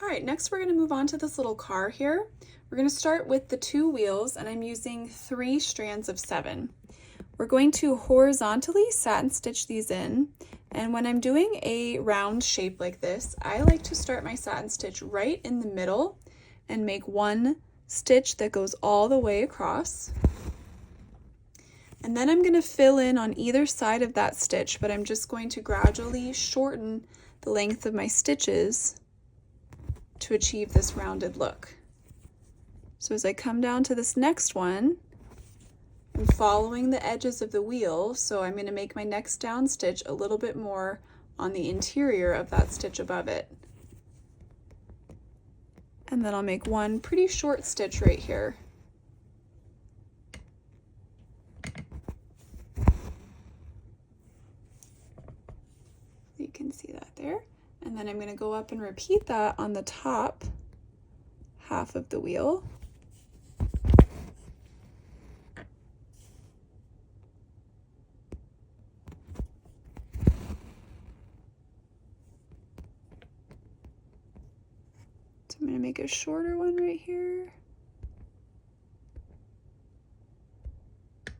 right, next we're going to move on to this little car here. We're going to start with the 2 wheels, and I'm using 3 strands of 7. We're going to horizontally satin stitch these in, and when I'm doing a round shape like this, I like to start my satin stitch right in the middle and make 1 stitch that goes all the way across. And then I'm going to fill in on either side of that stitch, but I'm just going to gradually shorten the length of my stitches to achieve this rounded look. So as I come down to this next one, I'm following the edges of the wheel, so I'm going to make my next down stitch a little bit more on the interior of that stitch above it. And then I'll make 1 pretty short stitch right here. You can see that there. And then I'm going to go up and repeat that on the top half of the wheel. So I'm going to make a shorter one right here. If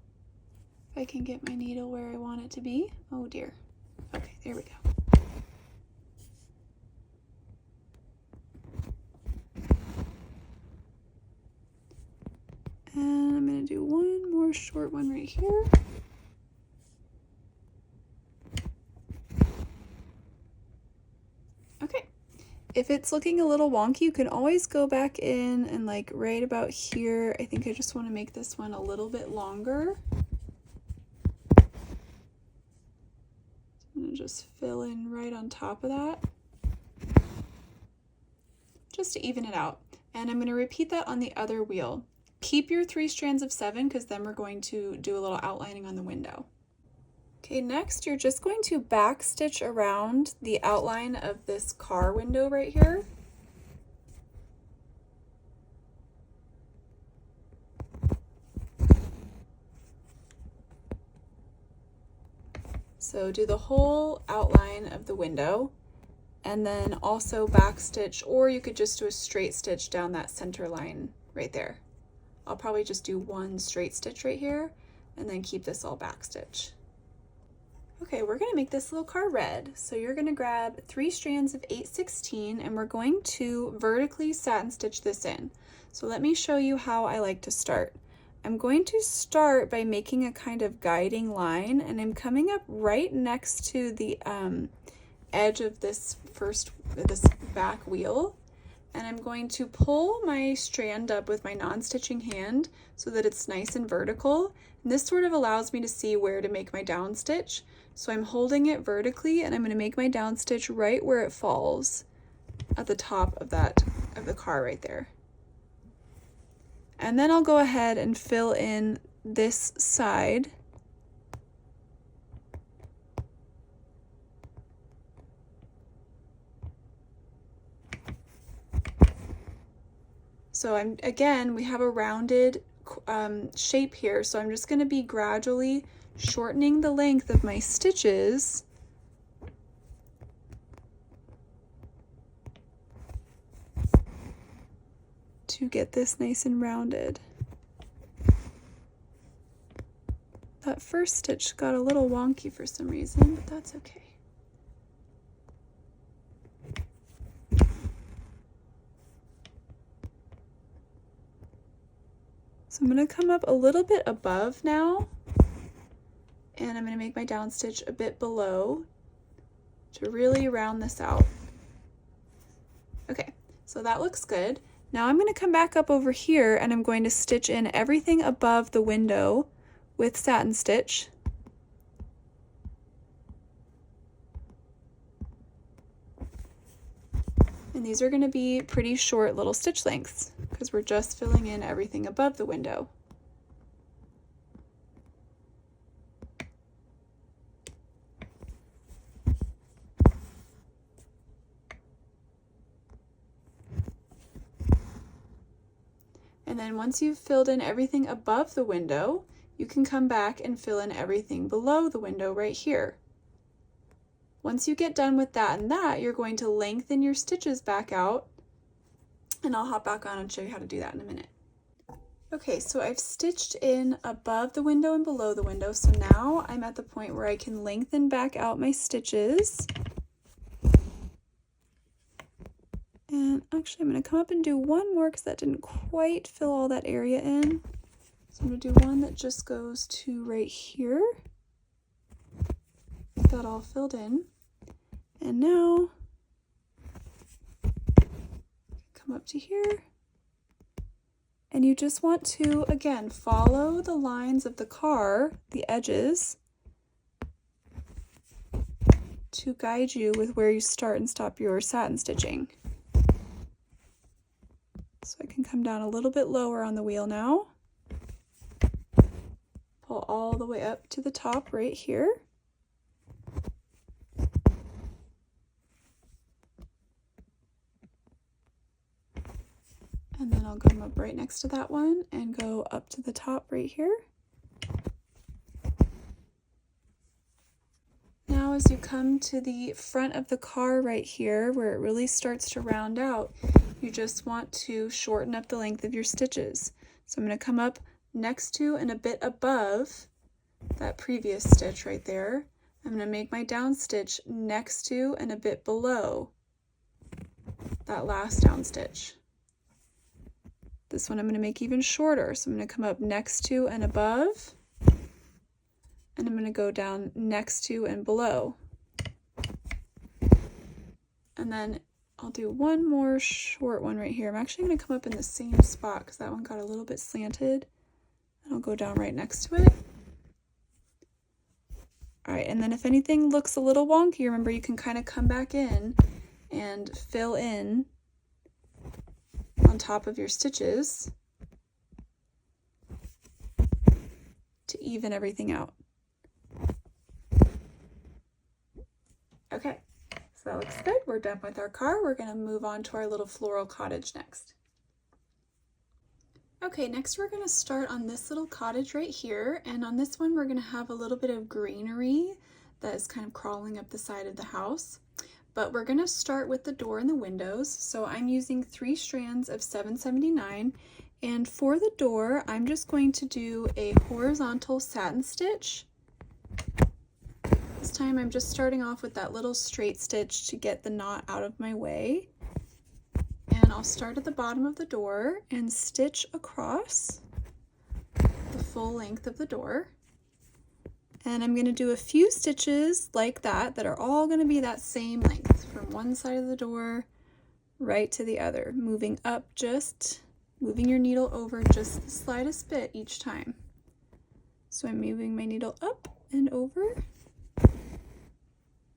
I can get my needle where I want it to be. Oh dear. Okay, there we go. And I'm going to do 1 more short one right here. Okay, if it's looking a little wonky, you can always go back in and like right about here. I think I just want to make this one a little bit longer. I'm going to just fill in right on top of that, just to even it out. And I'm going to repeat that on the other wheel. Keep your 3 strands of 7 because then we're going to do a little outlining on the window. Okay, next you're just going to back stitch around the outline of this car window right here. So do the whole outline of the window and then also back stitch, or you could just do a straight stitch down that center line right there. I'll probably just do 1 straight stitch right here and then keep this all back stitch. Okay, we're going to make this little car red. So you're going to grab 3 strands of 8/16 and we're going to vertically satin stitch this in. So let me show you how I like to start. I'm going to start by making a kind of guiding line, and I'm coming up right next to the edge of this back wheel. And I'm going to pull my strand up with my non-stitching hand so that it's nice and vertical. And this sort of allows me to see where to make my down stitch. So I'm holding it vertically and I'm going to make my down stitch right where it falls at the top of the car right there. And then I'll go ahead and fill in this side. So again, we have a rounded shape here, so I'm just going to be gradually shortening the length of my stitches to get this nice and rounded. That first stitch got a little wonky for some reason, but that's okay. So I'm going to come up a little bit above now, and I'm going to make my down stitch a bit below to really round this out. Okay, so that looks good. Now I'm going to come back up over here and I'm going to stitch in everything above the window with satin stitch. And these are going to be pretty short little stitch lengths because we're just filling in everything above the window. And then once you've filled in everything above the window, you can come back and fill in everything below the window right here. Once you get done with that and that, you're going to lengthen your stitches back out and I'll hop back on and show you how to do that in a minute. Okay, so I've stitched in above the window and below the window, so now I'm at the point where I can lengthen back out my stitches. And actually I'm going to come up and do one more because that didn't quite fill all that area in. So I'm going to do one that just goes to right here. Get that all filled in. And now come up to here. And you just want to, again, follow the lines of the car, the edges, to guide you with where you start and stop your satin stitching. So I can come down a little bit lower on the wheel now. Pull all the way up to the top right here. And then I'll come up right next to that one and go up to the top right here. Now as you come to the front of the car right here, where it really starts to round out, you just want to shorten up the length of your stitches. So I'm going to come up next to and a bit above that previous stitch right there. I'm going to make my down stitch next to and a bit below that last down stitch. This one I'm going to make even shorter, so I'm going to come up next to and above, and I'm going to go down next to and below. And then I'll do one more short one right here. I'm actually going to come up in the same spot because that one got a little bit slanted, and I'll go down right next to it. All right, and then if anything looks a little wonky, remember you can kind of come back in and fill in on top of your stitches to even everything out. Okay, so that looks good. We're done with our car. We're going to move on to our little floral cottage next. Okay, next we're going to start on this little cottage right here, and on this one we're going to have a little bit of greenery that is kind of crawling up the side of the house. But we're going to start with the door and the windows. So I'm using 3 strands of 779, and for the door I'm just going to do a horizontal satin stitch. This time I'm just starting off with that little straight stitch to get the knot out of my way. And I'll start at the bottom of the door and stitch across the full length of the door. And I'm going to do a few stitches like that are all going to be that same length from one side of the door right to the other, moving up, just moving your needle over just the slightest bit each time. So I'm moving my needle up and over,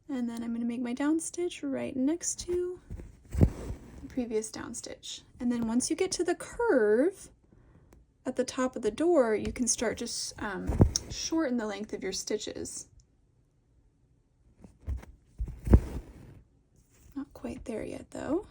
and then I'm going to make my down stitch right next to the previous down stitch. And then once you get to the curve at the top of the door, you can start just shorten the length of your stitches. Not quite there yet though.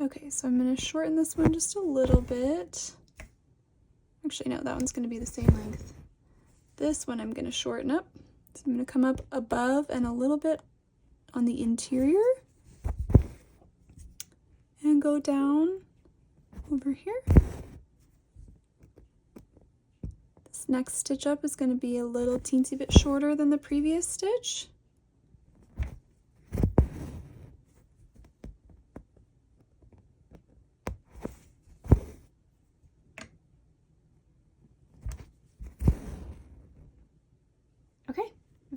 Okay, so I'm going to shorten this one just a little bit. Actually, no, that one's going to be the same length. This one I'm going to shorten up. So I'm going to come up above and a little bit on the interior and go down over here. This next stitch up is going to be a little teensy bit shorter than the previous stitch.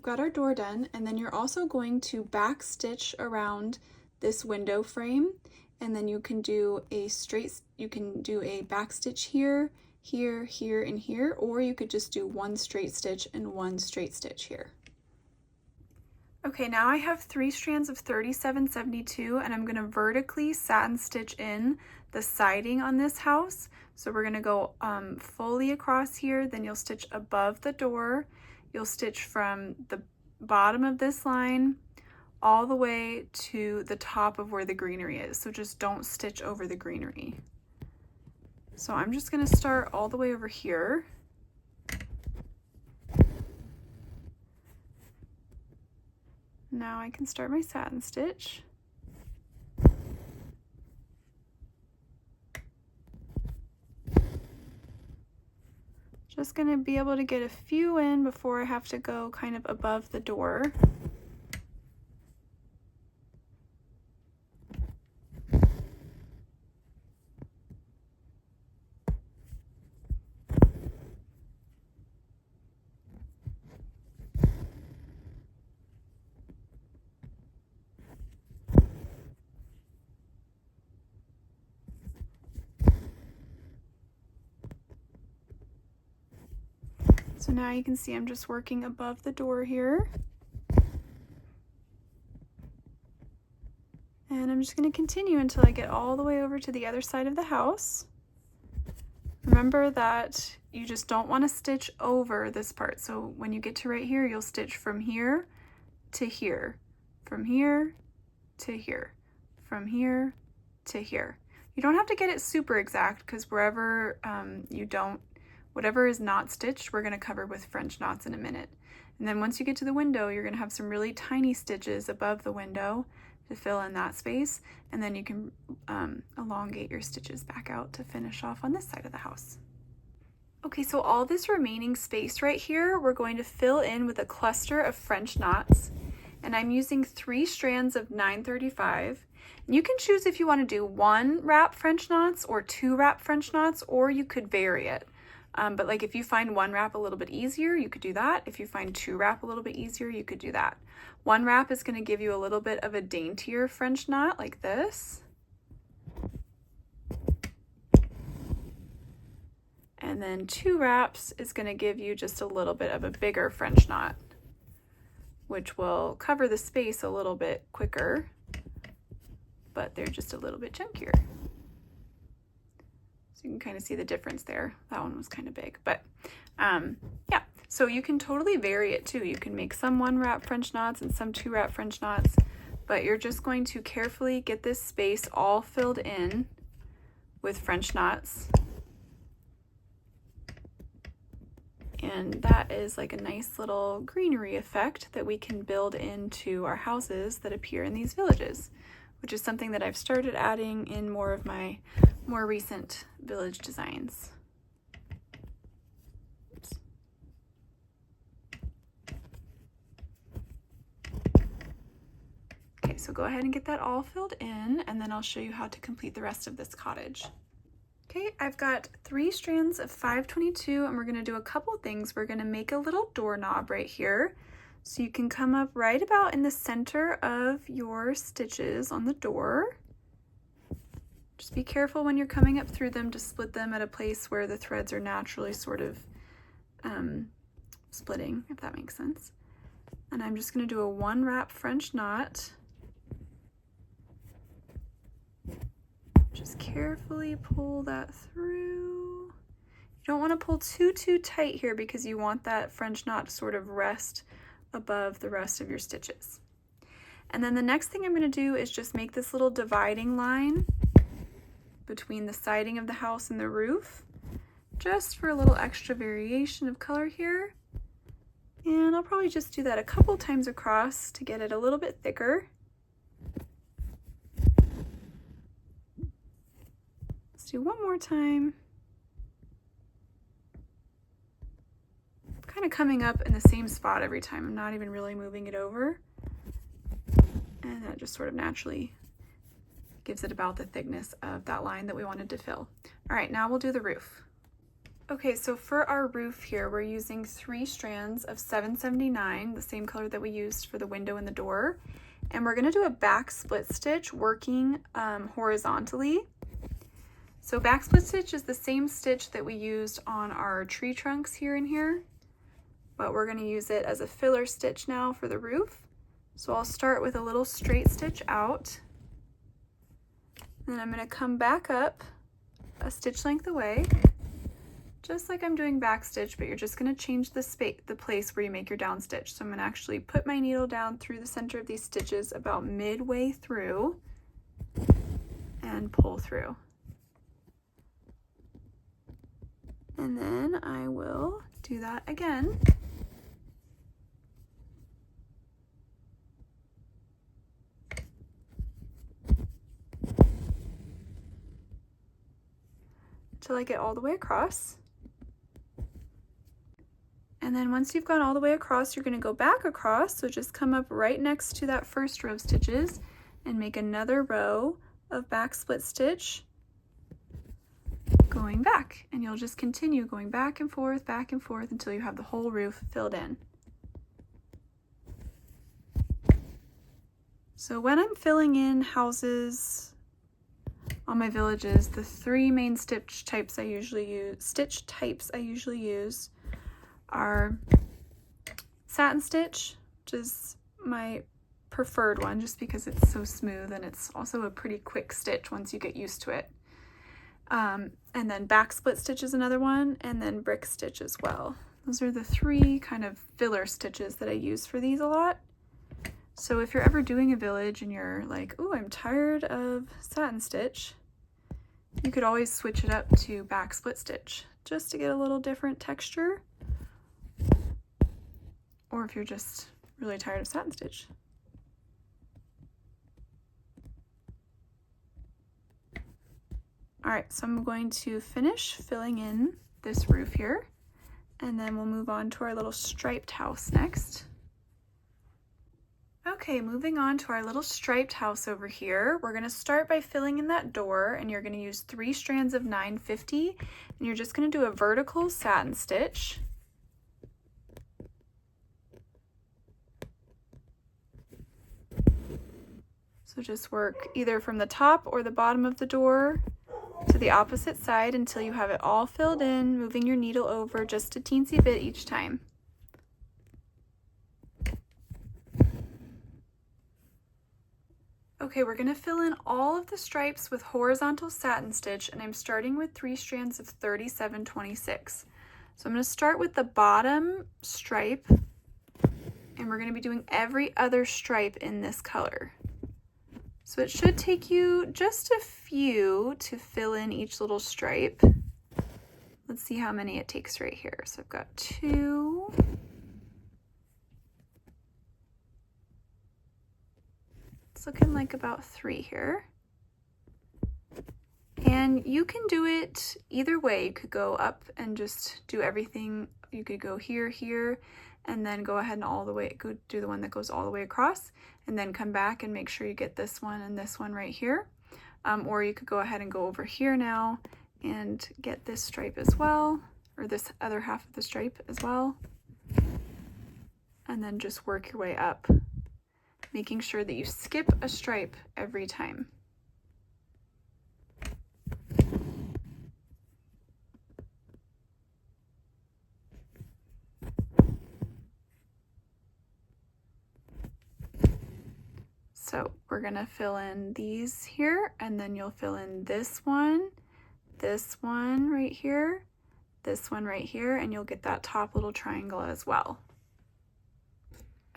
Got our door done, and then you're also going to back stitch around this window frame, and then you can do a back stitch here, here, here, and here, or you could just do one straight stitch and one straight stitch here. Okay, now I have 3 strands of 3772, and I'm going to vertically satin stitch in the siding on this house. So we're going to go fully across here, then you'll stitch above the door. You'll stitch from the bottom of this line all the way to the top of where the greenery is. So just don't stitch over the greenery. So I'm just going to start all the way over here. Now I can start my satin stitch. Just going to be able to get a few in before I have to go kind of above the door. So now you can see I'm just working above the door here. And I'm just going to continue until I get all the way over to the other side of the house. Remember that you just don't want to stitch over this part. So when you get to right here, you'll stitch from here to here, from here to here, from here to here. You don't have to get it super exact because wherever whatever is not stitched, we're going to cover with French knots in a minute. And then once you get to the window, you're going to have some really tiny stitches above the window to fill in that space. And then you can elongate your stitches back out to finish off on this side of the house. Okay, so all this remaining space right here, we're going to fill in with a cluster of French knots. And I'm using 3 strands of 935. You can choose if you want to do 1 wrap French knots or 2 wrap French knots, or you could vary it. But like if you find 1 wrap a little bit easier, you could do that. If you find 2 wrap a little bit easier, you could do that. 1 wrap is going to give you a little bit of a daintier French knot like this. And then 2 wraps is going to give you just a little bit of a bigger French knot, which will cover the space a little bit quicker, but they're just a little bit chunkier. You can kind of see the difference there. That one was kind of big, but yeah. So you can totally vary it too. You can make some 1 wrap French knots and some 2 wrap French knots, but you're just going to carefully get this space all filled in with French knots. And that is like a nice little greenery effect that we can build into our houses that appear in these villages, which is something that I've started adding in more of my more recent village designs. Oops. Okay, so go ahead and get that all filled in, and then I'll show you how to complete the rest of this cottage. Okay, I've got 3 strands of 522, and we're going to do a couple things. We're going to make a little doorknob right here. So you can come up right about in the center of your stitches on the door. Just be careful when you're coming up through them to split them at a place where the threads are naturally sort of splitting, if that makes sense. And I'm just going to do a 1 wrap French knot. Just carefully pull that through. You don't want to pull too tight here because you want that French knot to sort of rest above the rest of your stitches. And then the next thing I'm going to do is just make this little dividing line between the siding of the house and the roof, just for a little extra variation of color here. And I'll probably just do that a couple times across to get it a little bit thicker. Let's do one more time. Kind of coming up in the same spot every time. I'm not even really moving it over. And that just sort of naturally gives it about the thickness of that line that we wanted to fill. All right, now we'll do the roof. Okay, so for our roof here, we're using 3 strands of 779, the same color that we used for the window and the door. And we're gonna do a back split stitch working horizontally. So back split stitch is the same stitch that we used on our tree trunks here and here, but we're gonna use it as a filler stitch now for the roof. So I'll start with a little straight stitch out. Then I'm gonna come back up a stitch length away just like I'm doing back stitch, but you're just going to change the place where you make your down stitch. So I'm going to actually put my needle down through the center of these stitches about midway through and pull through. And then I will do that again. Till I get all the way across. And then once you've gone all the way across, you're going to go back across. So just come up right next to that first row of stitches and make another row of back split stitch going back. And you'll just continue going back and forth until you have the whole roof filled in. So when I'm filling in houses on my villages, the three main stitch types I usually use are satin stitch, which is my preferred one just because it's so smooth and it's also a pretty quick stitch once you get used to it. And then back split stitch is another one, and then brick stitch as well. Those are the three kind of filler stitches that I use for these a lot. So if you're ever doing a village and you're like, oh, I'm tired of satin stitch, you could always switch it up to back split stitch just to get a little different texture. Or if you're just really tired of satin stitch. All right, so I'm going to finish filling in this roof here, and then we'll move on to our little striped house next. Okay, moving on to our little striped house over here. We're gonna start by filling in that door, and you're gonna use 3 strands of 950, and you're just gonna do a vertical satin stitch. So just work either from the top or the bottom of the door to the opposite side until you have it all filled in, moving your needle over just a teensy bit each time. Okay, we're gonna fill in all of the stripes with horizontal satin stitch, and I'm starting with 3 strands of 3726. So I'm gonna start with the bottom stripe, and we're gonna be doing every other stripe in this color. So it should take you just a few to fill in each little stripe. Let's see how many it takes right here. So I've got 2. It's looking like about 3 here. And you can do it either way. You could go up and just do everything. You could go here, here, and then go ahead and all the way, go do the one that goes all the way across, and then come back and make sure you get this one and this one right here. Or you could go ahead and go over here now and get this stripe as well, or this other half of the stripe as well. And then just work your way up, making sure that you skip a stripe every time. So we're gonna fill in these here, and then you'll fill in this one right here, this one right here, and you'll get that top little triangle as well.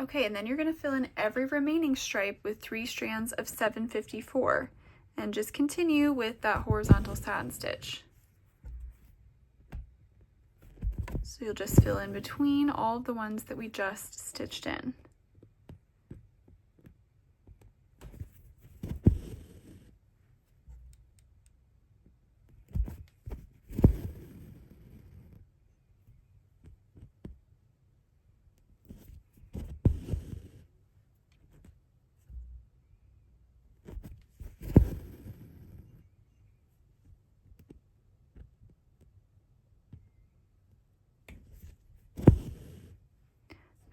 Okay, and then you're gonna fill in every remaining stripe with 3 strands of 754, and just continue with that horizontal satin stitch. So you'll just fill in between all of the ones that we just stitched in.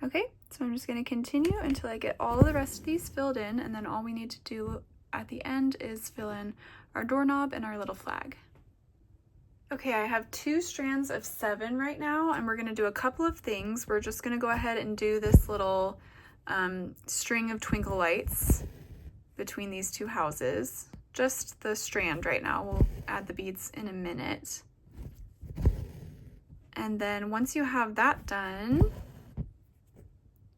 Okay, so I'm just going to continue until I get all of the rest of these filled in, and then all we need to do at the end is fill in our doorknob and our little flag. Okay, I have 2 strands of 7 right now, and we're going to do a couple of things. We're just going to go ahead and do this little string of twinkle lights between these 2 houses. Just the strand right now. We'll add the beads in a minute. And then once you have that done,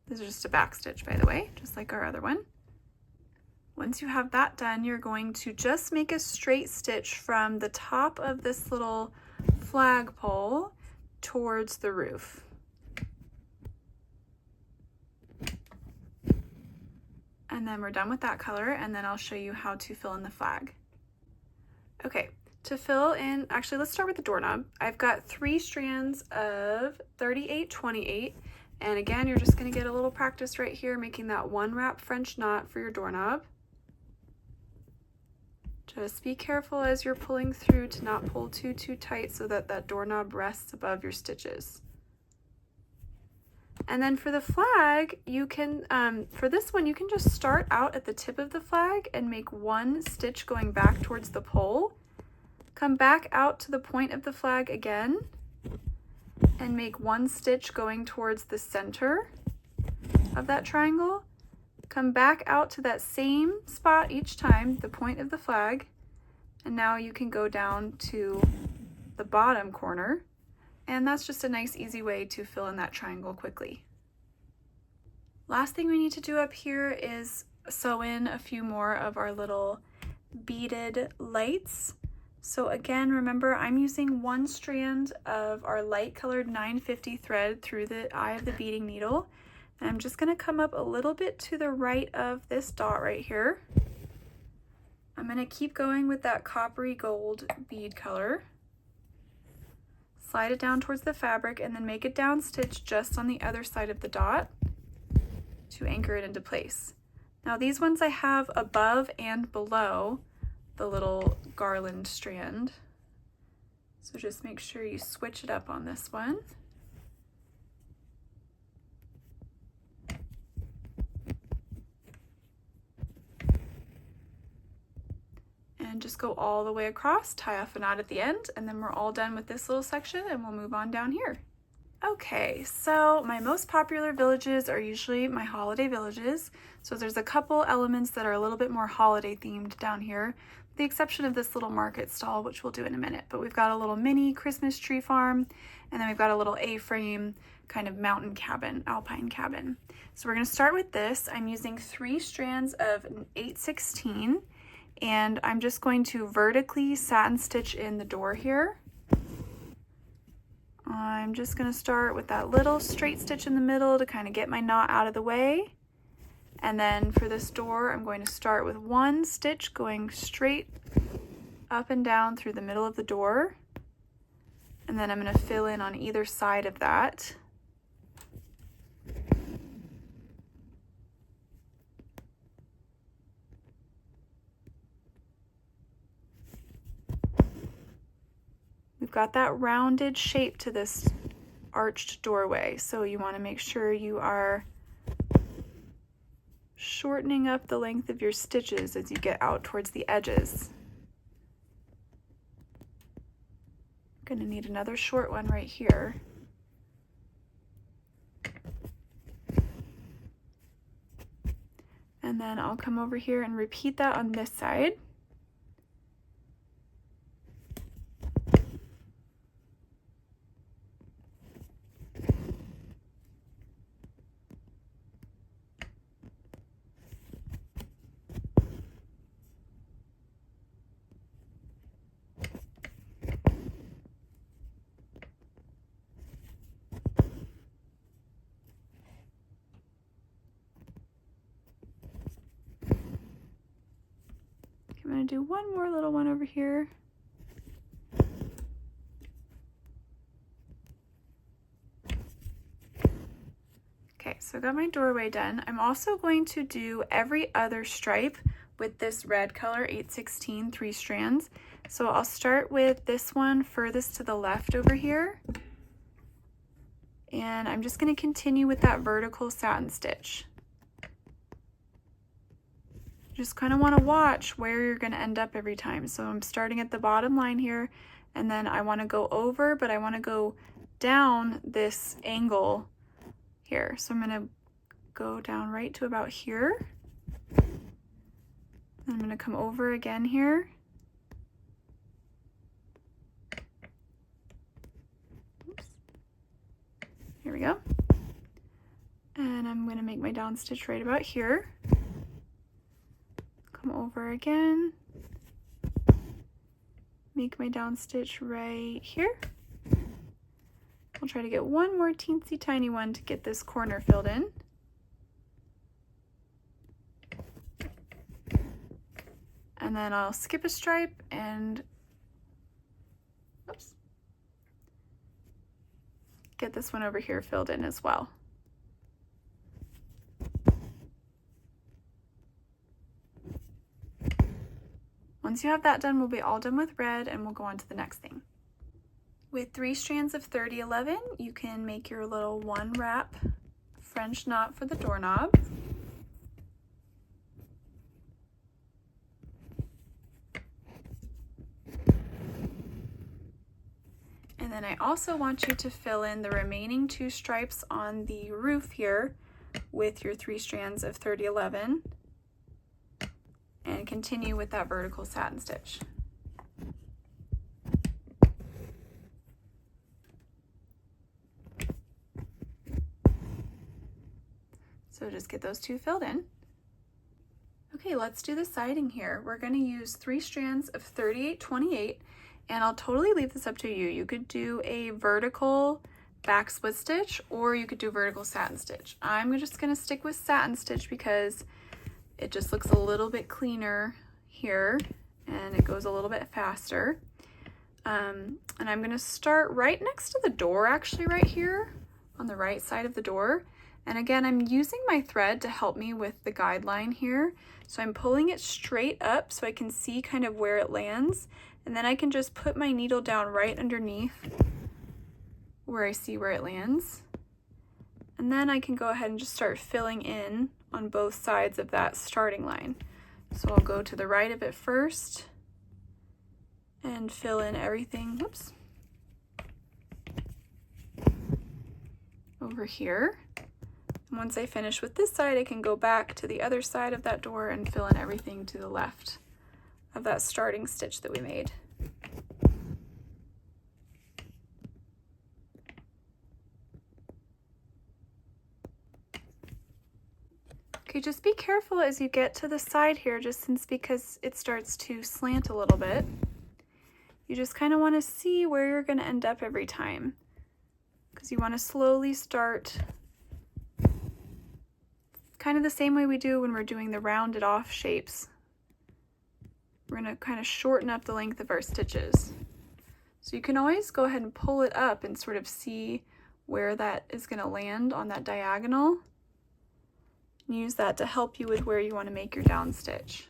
this is just a back stitch, by the way, just like our other one. Once you have that done, you're going to just make a straight stitch from the top of this little flagpole towards the roof. And then we're done with that color, and then I'll show you how to fill in the flag. Okay, to fill in, actually let's start with the doorknob. I've got 3 strands of 38-28, and again, you're just gonna get a little practice right here, making that 1 wrap French knot for your doorknob. Just be careful as you're pulling through to not pull too tight so that that doorknob rests above your stitches. And then for the flag, you can, for this one, you can just start out at the tip of the flag and make 1 stitch going back towards the pole. Come back out to the point of the flag again and make 1 stitch going towards the center of that triangle. Come back out to that same spot each time, the point of the flag, and now you can go down to the bottom corner. And that's just a nice easy way to fill in that triangle quickly. Last thing we need to do up here is sew in a few more of our little beaded lights. So again, remember I'm using 1 strand of our light colored 950 thread through the eye of the beading needle. And I'm just gonna come up a little bit to the right of this dot right here. I'm gonna keep going with that coppery gold bead color. Slide it down towards the fabric and then make a down stitch just on the other side of the dot to anchor it into place. Now these ones I have above and below the little garland strand. So just make sure you switch it up on this one. And just go all the way across, tie off a knot at the end, and then we're all done with this little section and we'll move on down here. Okay, so my most popular villages are usually my holiday villages. So there's a couple elements that are a little bit more holiday themed down here, with the exception of this little market stall, which we'll do in a minute. But we've got a little mini Christmas tree farm, and then we've got a little A-frame kind of mountain cabin, alpine cabin. So we're gonna start with this. I'm using 3 strands of 8/16, and I'm just going to vertically satin stitch in the door here. I'm just going to start with that little straight stitch in the middle to kind of get my knot out of the way. And then for this door, I'm going to start with 1 stitch going straight up and down through the middle of the door. And then I'm going to fill in on either side of that. We've got that rounded shape to this arched doorway, so you want to make sure you are shortening up the length of your stitches as you get out towards the edges. I'm going to need another short one right here. And then I'll come over here and repeat that on this side. I'm going to do one more little one over here. Okay, so I got my doorway done. I'm also going to do every other stripe with this red color 8/16 3 strands. So I'll start with this one furthest to the left over here. And I'm just going to continue with that vertical satin stitch. Just kind of want to watch where you're going to end up every time. So I'm starting at the bottom line here, and then I want to go over, but I want to go down this angle here. So I'm going to go down right to about here. I'm going to come over again here. Oops. go. And I'm going to make my down stitch right about here. Come over again. Make my down stitch right here. I'll try to get one more teensy tiny one to get this corner filled in. And then I'll skip a stripe and oops, get this one over here filled in as well. Once you have that done, we'll be all done with red and we'll go on to the next thing. With 3 strands of 30-11, you can make your little 1 wrap French knot for the doorknob. And then I also want you to fill in the remaining 2 stripes on the roof here with your 3 strands of 30-11 and continue with that vertical satin stitch. So just get those 2 filled in. Okay, let's do the siding here. We're going to use 3 strands of 38-28, and I'll totally leave this up to you. You could do a vertical back split stitch or you could do vertical satin stitch. I'm just going to stick with satin stitch because it just looks a little bit cleaner here and it goes a little bit faster. And I'm going to start right next to the door, actually right here on the right side of the door. And again, I'm using my thread to help me with the guideline here. So I'm pulling it straight up so I can see kind of where it lands. And then I can just put my needle down right underneath where I see where it lands. And then I can go ahead and just start filling in on both sides of that starting line. So I'll go to the right of it first and fill in everything, whoops, over here. And once I finish with this side, I can go back to the other side of that door and fill in everything to the left of that starting stitch that we made. Okay, just be careful as you get to the side here, because it starts to slant a little bit. You just kind of want to see where you're going to end up every time, because you want to slowly start kind of the same way we do when we're doing the rounded off shapes. We're going to kind of shorten up the length of our stitches. So you can always go ahead and pull it up and sort of see where that is going to land on that diagonal. And use that to help you with where you want to make your down stitch.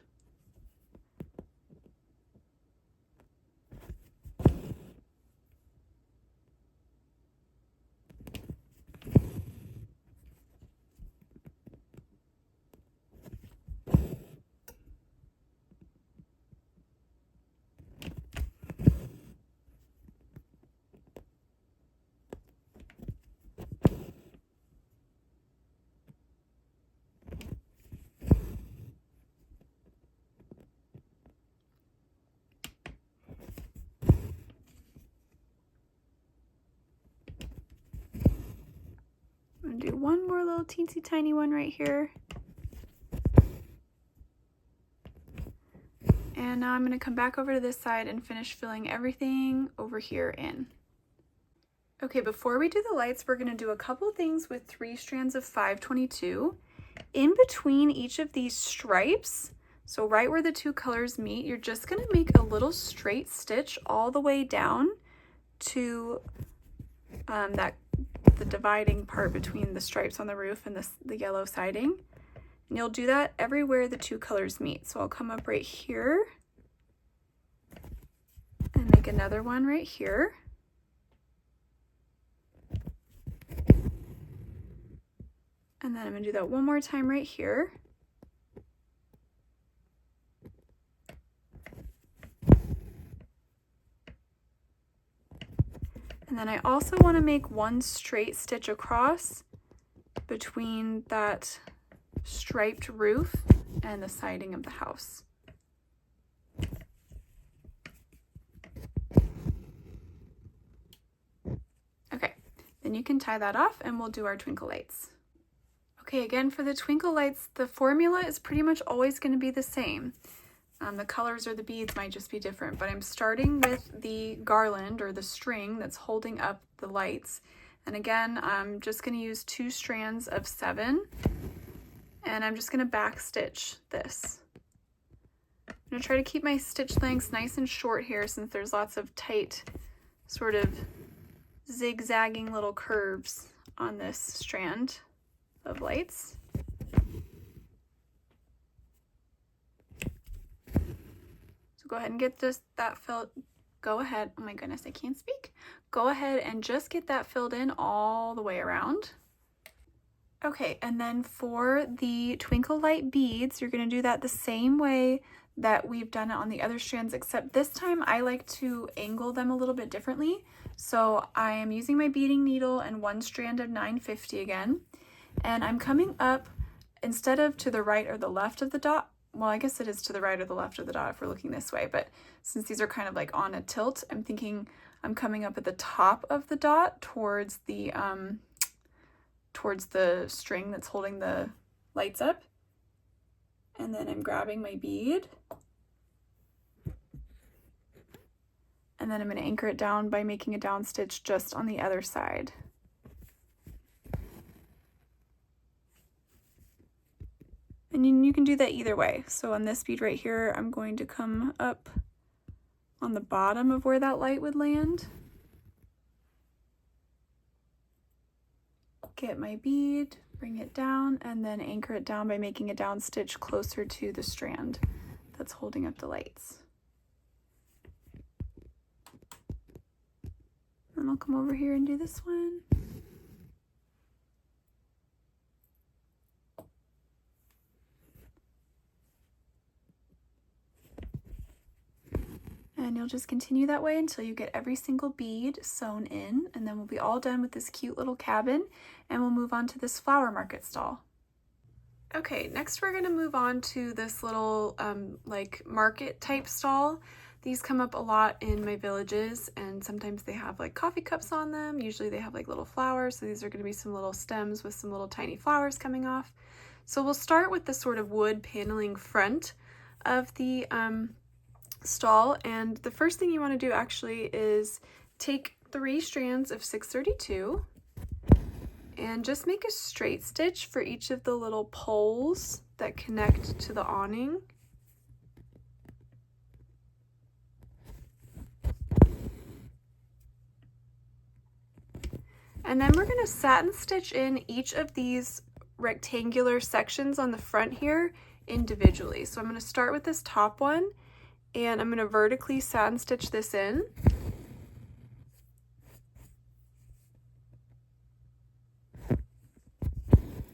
I'm gonna do one more little teensy tiny one right here. And now I'm gonna come back over to this side and finish filling everything over here in. Okay, before we do the lights, we're gonna do a couple things with 3 strands of 522. In between each of these stripes, so right where the 2 colors meet, you're just gonna make a little straight stitch all the way down to the dividing part between the stripes on the roof and the yellow siding. And you'll do that everywhere the 2 colors meet. So I'll come up right here and make another one right here. And then I'm going to do that one more time right here. And then I also want to make one straight stitch across between that striped roof and the siding of the house. Okay, Then you can tie that off and we'll do our twinkle lights. Okay, again for the twinkle lights, the formula is pretty much always going to be the same. The colors or the beads might just be different, but I'm starting with the garland or the string that's holding up the lights. And again, I'm just going to use 2 strands of 7, and I'm just going to back stitch this. I'm going to try to keep my stitch lengths nice and short here since there's lots of tight sort of zigzagging little curves on this strand of lights. So go ahead and get that filled. Go ahead, oh my goodness, I can't speak. Go ahead and just get that filled in all the way around. Okay, and then for the twinkle light beads, you're going to do that the same way that we've done it on the other strands, except this time I like to angle them a little bit differently. So I am using my beading needle and 1 strand of 950 again, and I'm coming up instead of to the right or the left of the dot. Well, I guess it is to the right or the left of the dot if we're looking this way, but since these are kind of like on a tilt, I'm thinking I'm coming up at the top of the dot towards the string that's holding the lights up. And then I'm grabbing my bead. And then I'm going to anchor it down by making a down stitch just on the other side. And you can do that either way. So on this bead right here, I'm going to come up on the bottom of where that light would land. Get my bead, bring it down, and then anchor it down by making a down stitch closer to the strand that's holding up the lights. And I'll come over here and do this one. And you'll just continue that way until you get every single bead sewn in, and then we'll be all done with this cute little cabin, and we'll move on to this flower market stall. Okay, next we're going to move on to this little like market type stall. These come up a lot in my villages, and sometimes they have like coffee cups on them. Usually they have like little flowers, so these are going to be some little stems with some little tiny flowers coming off. So we'll start with the sort of wood paneling front of the stall, and the first thing you want to do actually is take 3 strands of 632 and just make a straight stitch for each of the little poles that connect to the awning. And then we're going to satin stitch in each of these rectangular sections on the front here individually. So I'm going to start with this top one, and I'm going to vertically satin stitch this in.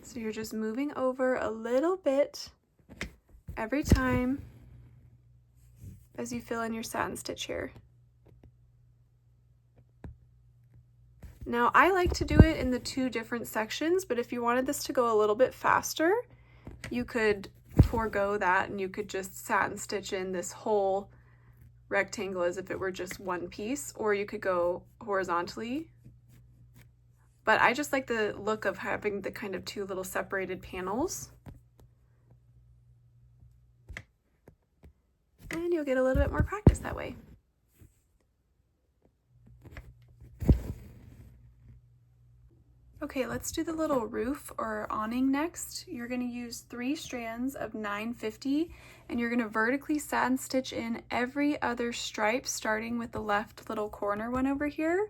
So you're just moving over a little bit every time as you fill in your satin stitch here. Now I like to do it in the 2 different sections, but if you wanted this to go a little bit faster, you could forego that and you could just satin stitch in this whole rectangle as if it were just one piece, or you could go horizontally. But I just like the look of having the kind of 2 little separated panels. And you'll get a little bit more practice that way. Okay, let's do the little roof or awning next. You're going to use 3 strands of 950, and you're going to vertically satin stitch in every other stripe, starting with the left little corner one over here.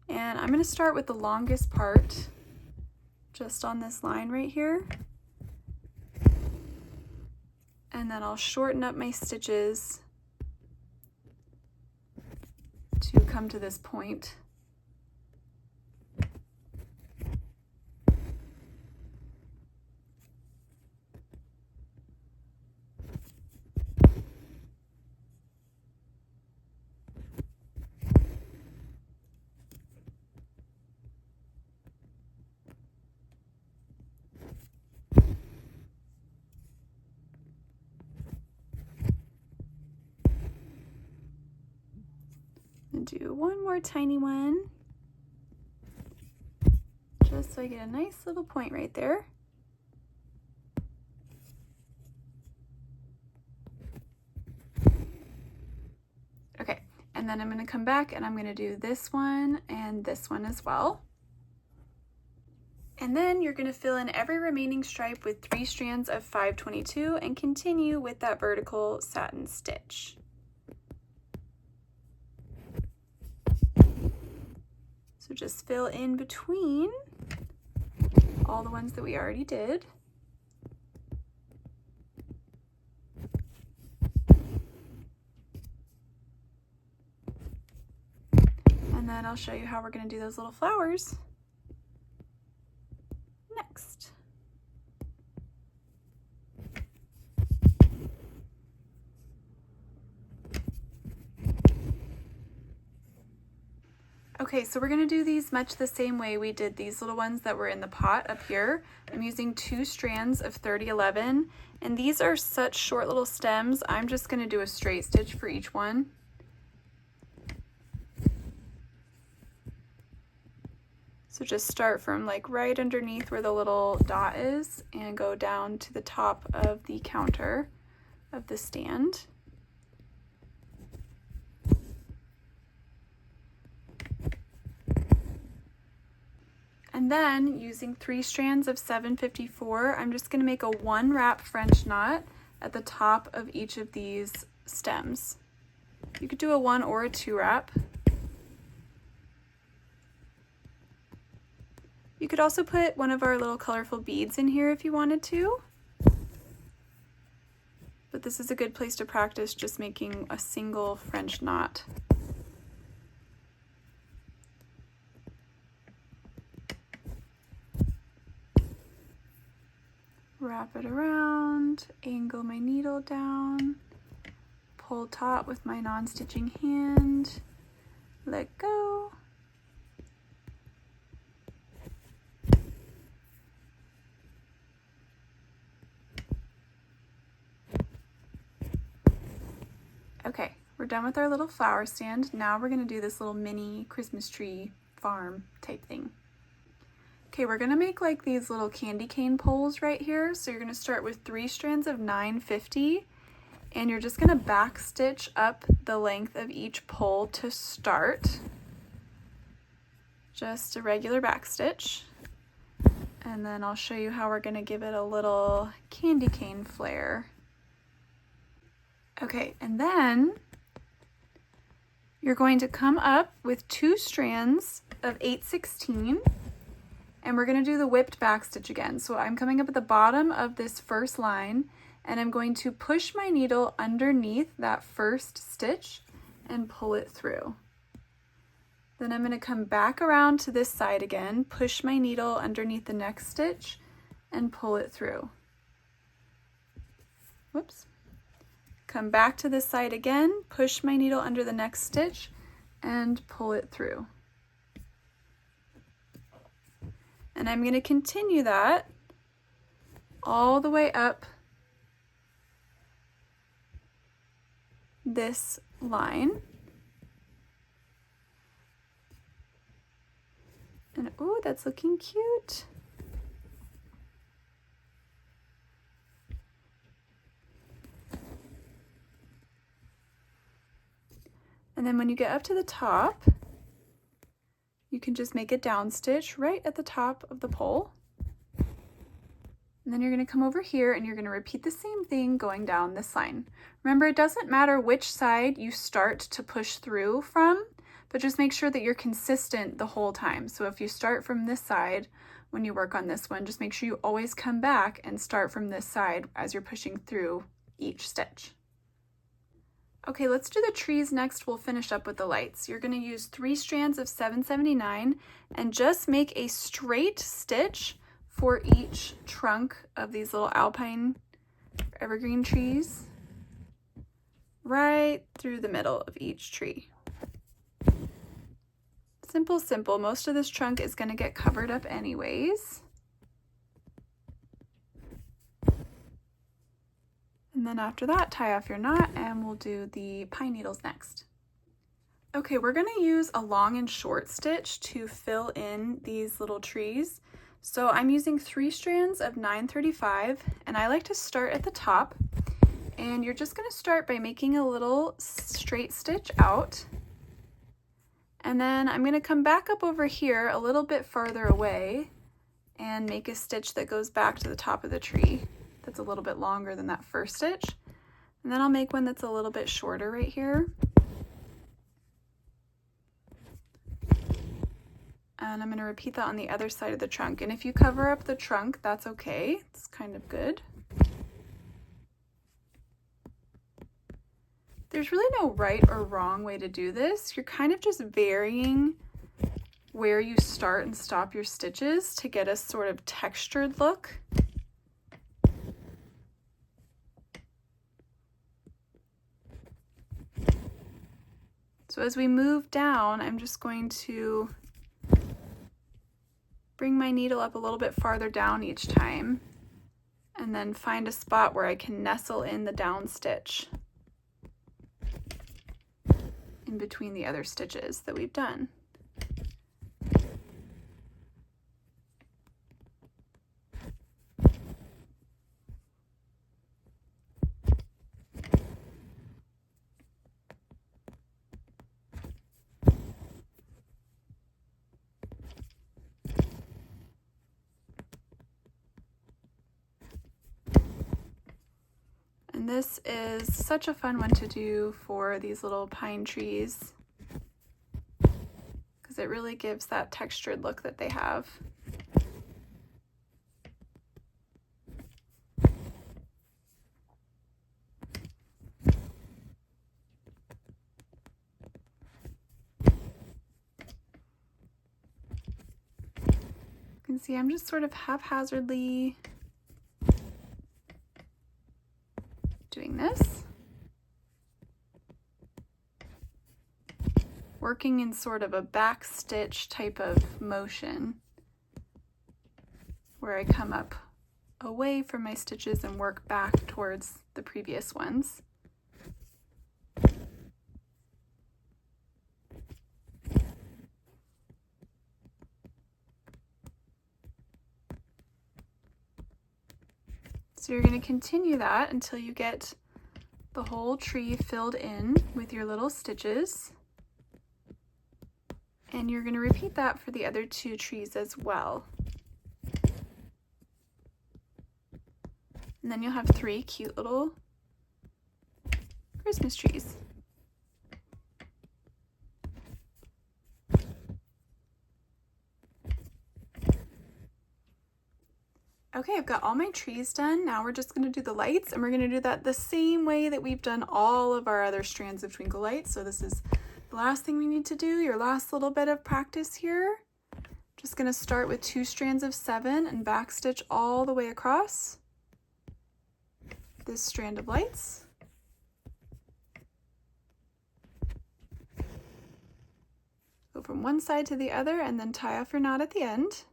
And I'm going to start with the longest part just on this line right here. And then I'll shorten up my stitches to come to this point. Do one more tiny one. just so I get a nice little point right there. Okay, and then I'm going to come back and I'm going to do this one and this one as well. And then you're going to fill in every remaining stripe with 3 strands of 522 and continue with that vertical satin stitch. So just fill in between all the ones that we already did. And then I'll show you how we're going to do those little flowers next. Okay, so we're going to do these much the same way we did these little ones that were in the pot up here. I'm using 2 strands of 3011, and these are such short little stems. I'm just going to do a straight stitch for each one. So just start from like right underneath where the little dot is and go down to the top of the counter of the stand. And then using 3 strands of 754, I'm just going to make a 1 wrap French knot at the top of each of these stems. You could do a 1 or a 2 wrap. You could also put one of our little colorful beads in here if you wanted to. But this is a good place to practice just making a single French knot. Wrap it around, angle my needle down, pull taut with my non-stitching hand, let go. Okay, we're done with our little flower stand. Now we're going to do this little mini Christmas tree farm type thing. Okay, we're going to make like these little candy cane poles right here. So you're going to start with 3 strands of 950, and you're just going to back stitch up the length of each pole to start. Just a regular back stitch. And then I'll show you how we're going to give it a little candy cane flair. Okay, and then you're going to come up with 2 strands of 816. And we're going to do the whipped back stitch again. So I'm coming up at the bottom of this first line, and I'm going to push my needle underneath that first stitch and pull it through. Then I'm going to come back around to this side again, push my needle underneath the next stitch and pull it through. Whoops. Come back to this side again, push my needle under the next stitch and pull it through. And I'm going to continue that all the way up this line. And oh, that's looking cute. And then when you get up to the top, you can just make a down stitch right at the top of the pole. And then you're going to come over here and you're going to repeat the same thing going down this line. Remember, it doesn't matter which side you start to push through from, but just make sure that you're consistent the whole time. So if you start from this side, when you work on this one, just make sure you always come back and start from this side as you're pushing through each stitch. Okay, let's do the trees next. We'll finish up with the lights. You're going to use 3 strands of 779 and just make a straight stitch for each trunk of these little alpine evergreen trees right through the middle of each tree. Simple, simple. Most of this trunk is going to get covered up anyways. And then after that, tie off your knot and we'll do the pine needles next. Okay, we're gonna use a long and short stitch to fill in these little trees. So I'm using 3 strands of 935, and I like to start at the top. And you're just gonna start by making a little straight stitch out. And then I'm gonna come back up over here a little bit farther away and make a stitch that goes back to the top of the tree. That's a little bit longer than that first stitch. And then I'll make one that's a little bit shorter right here. And I'm going to repeat that on the other side of the trunk. And if you cover up the trunk, that's okay. It's kind of good. There's really no right or wrong way to do this. You're kind of just varying where you start and stop your stitches to get a sort of textured look. So as we move down, I'm just going to bring my needle up a little bit farther down each time, and then find a spot where I can nestle in the down stitch in between the other stitches that we've done. And this is such a fun one to do for these little pine trees because it really gives that textured look that they have. You can see I'm just sort of haphazardly doing this, working in sort of a back stitch type of motion where I come up away from my stitches and work back towards the previous ones. So you're going to continue that until you get the whole tree filled in with your little stitches. And you're going to repeat that for the other 2 trees as well. And then you'll have 3 cute little Christmas trees. Okay, I've got all my trees done. Now we're just going to do the lights, and we're going to do that the same way that we've done all of our other strands of twinkle lights. So this is the last thing we need to do, your last little bit of practice here. Just going to start with 2 strands of 7 and backstitch all the way across this strand of lights. Go from one side to the other and then tie off your knot at the end.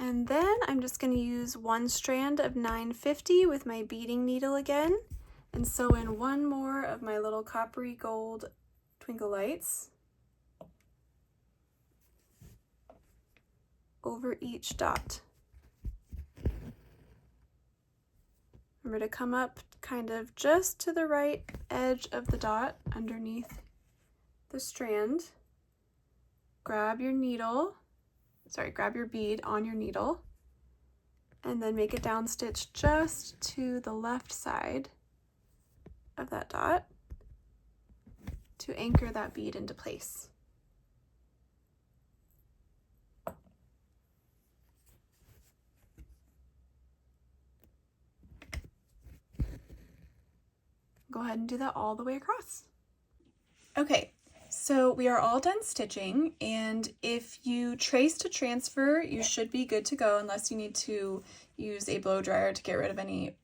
And then I'm just going to use 1 strand of 950 with my beading needle again and sew in 1 more of my little coppery gold twinkle lights over each dot. Remember to come up kind of just to the right edge of the dot underneath the strand. Grab your bead on your needle, and then make a down stitch just to the left side of that dot to anchor that bead into place. Go ahead and do that all the way across. Okay. So we are all done stitching, and if you trace to transfer, you should be good to go unless you need to use a blow dryer to get rid of any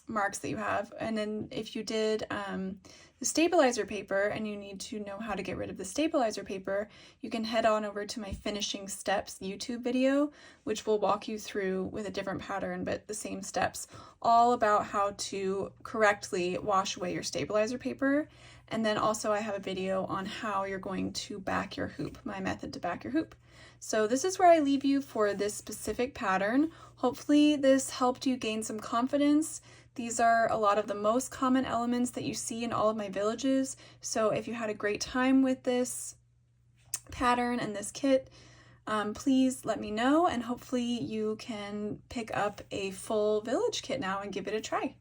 marks that you have. And then if you did the stabilizer paper and you need to know how to get rid of the stabilizer paper, you can head on over to my Finishing Steps YouTube video, which will walk you through with a different pattern, but the same steps, all about how to correctly wash away your stabilizer paper. And then also I have a video on how you're going to back your hoop, my method to back your hoop. So this is where I leave you for this specific pattern. Hopefully this helped you gain some confidence. These are a lot of the most common elements that you see in all of my villages. So if you had a great time with this pattern and this kit, please let me know, and hopefully you can pick up a full village kit now and give it a try.